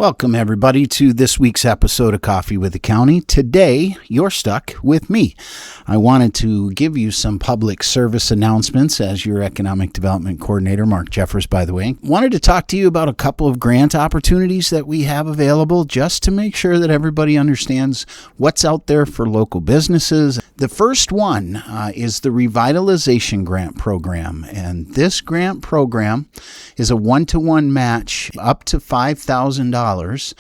Welcome, everybody, to this week's episode of Coffee with the County. Today, you're stuck with me. I wanted to give you some public service announcements as your Economic Development Coordinator, Mark Jeffers, by the way. Wanted to talk to you about a couple of grant opportunities that we have available just to make sure that everybody understands what's out there for local businesses. The first one is the Revitalization Grant Program, and this grant program is a one-to-one match up to $5,000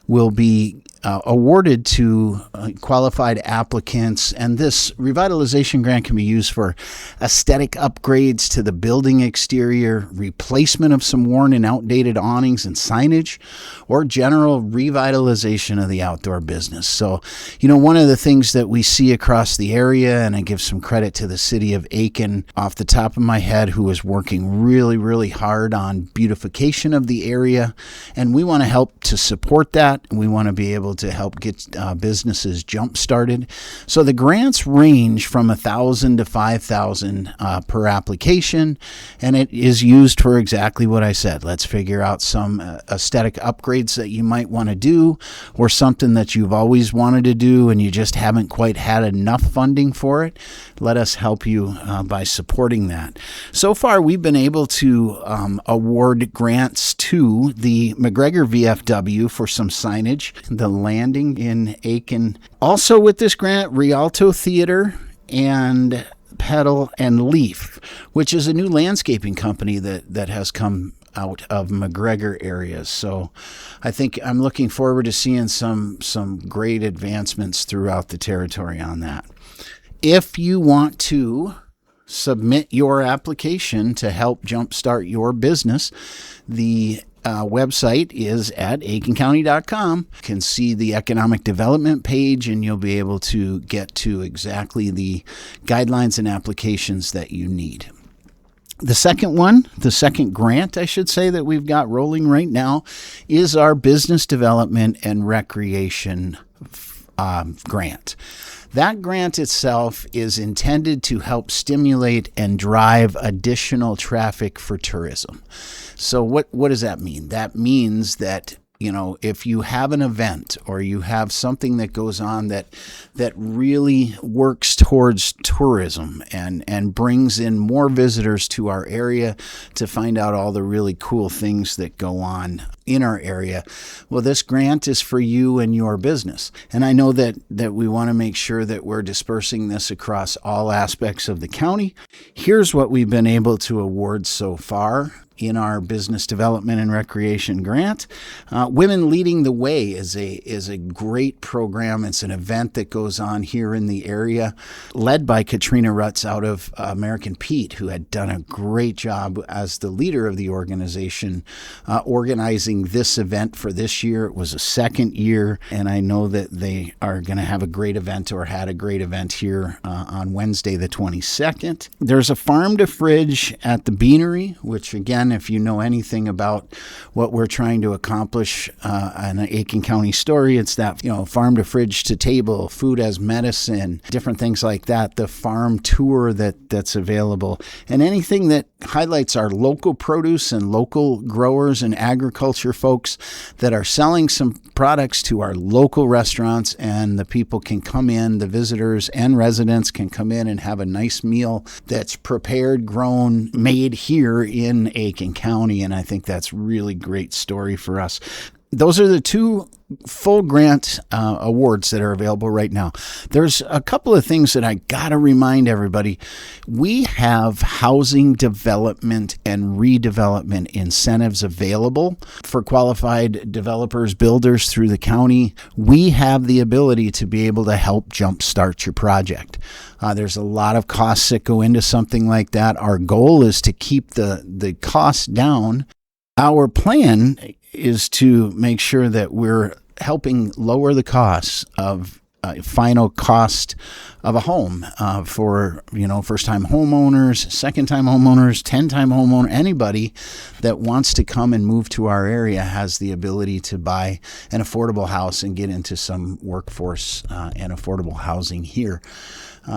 will be awarded to qualified applicants, and this revitalization grant can be used for aesthetic upgrades to the building exterior, replacement of some worn and outdated awnings and signage, or general revitalization of the outdoor business. So, one of the things that we see across the area, and I give some credit to the city of Aiken off the top of my head, who is working really, really hard on beautification of the area, and we want to help to support that. We want to be able to help get businesses jump started. So the grants range from $1,000 to $5,000 per application, and it is used for exactly what I said. Let's figure out some aesthetic upgrades that you might want to do, or something that you've always wanted to do and you just haven't quite had enough funding for it. Let us help you by supporting that. So far, we've been able to award grants to the McGregor VFW for some signage, the landing in Aiken. Also with this grant, Rialto Theater and Petal and Leaf, which is a new landscaping company that has come out of McGregor areas. So I think I'm looking forward to seeing some great advancements throughout the territory on that. If you want to submit your application to help jumpstart your business, the website is at aikencounty.com. You can see the economic development page, and you'll be able to get to exactly the guidelines and applications that you need. The second grant, I should say, that we've got rolling right now is our Business Development and Recreation grant. That grant itself is intended to help stimulate and drive additional traffic for tourism. So what does that mean? That means that, if you have an event or you have something that goes on that really works towards tourism and brings in more visitors to our area to find out all the really cool things that go on in our area, well, this grant is for you and your business. And I know that we want to make sure that we're dispersing this across all aspects of the county. Here's what we've been able to award so far in our Business Development and Recreation grant. Women Leading the Way is a great program. It's an event that goes on here in the area, led by Katrina Rutz out of American Pete, who had done a great job as the leader of the organization, organizing this event for this year. It was a second year, and I know that they are going to have a great event, or had a great event here on Wednesday the 22nd. There's a farm to fridge at the Beanery, which, again, if you know anything about what we're trying to accomplish in an Aiken County story, it's that, farm to fridge to table, food as medicine, different things like that, the farm tour that's available, and anything that highlights our local produce and local growers and agriculture folks that are selling some products to our local restaurants, and the people can come in, the visitors and residents can come in and have a nice meal that's prepared, grown, made here in Aiken County, and I think that's really great story for us. Those are the two full grant awards that are available right now. There's a couple of things that I got to remind everybody. We have housing development and redevelopment incentives available for qualified developers, builders through the county. We have the ability to be able to help jumpstart your project. There's a lot of costs that go into something like that. Our goal is to keep the costs down. Our plan is to make sure that we're helping lower the costs of final cost of a home for first-time homeowners, second-time homeowners, 10-time homeowner. Anybody that wants to come and move to our area has the ability to buy an affordable house and get into some workforce and affordable housing here.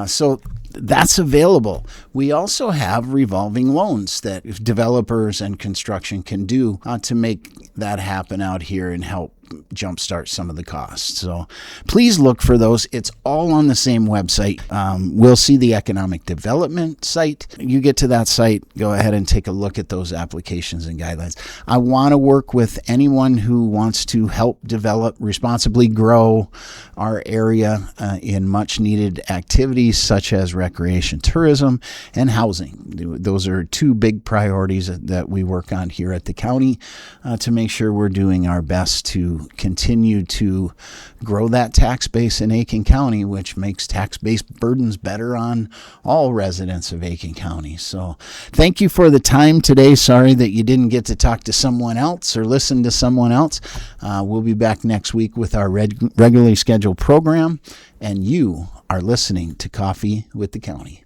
So that's available. We also have revolving loans that developers and construction can do to make that happen out here and help jumpstart some of the costs. So please look for those. It's all on the same website. We'll see the economic development site. You get to that site, go ahead and take a look at those applications and guidelines. I want to work with anyone who wants to help develop, responsibly grow our area in much needed activities such as recreation, tourism, and housing. Those are two big priorities that we work on here at the county to make sure we're doing our best to continue to grow that tax base in Aiken County, which makes tax-based burdens better on all residents of Aiken County. So thank you for the time today. Sorry that you didn't get to talk to someone else or listen to someone else. We'll be back next week with our regularly scheduled program, and you are listening to Coffee with the County.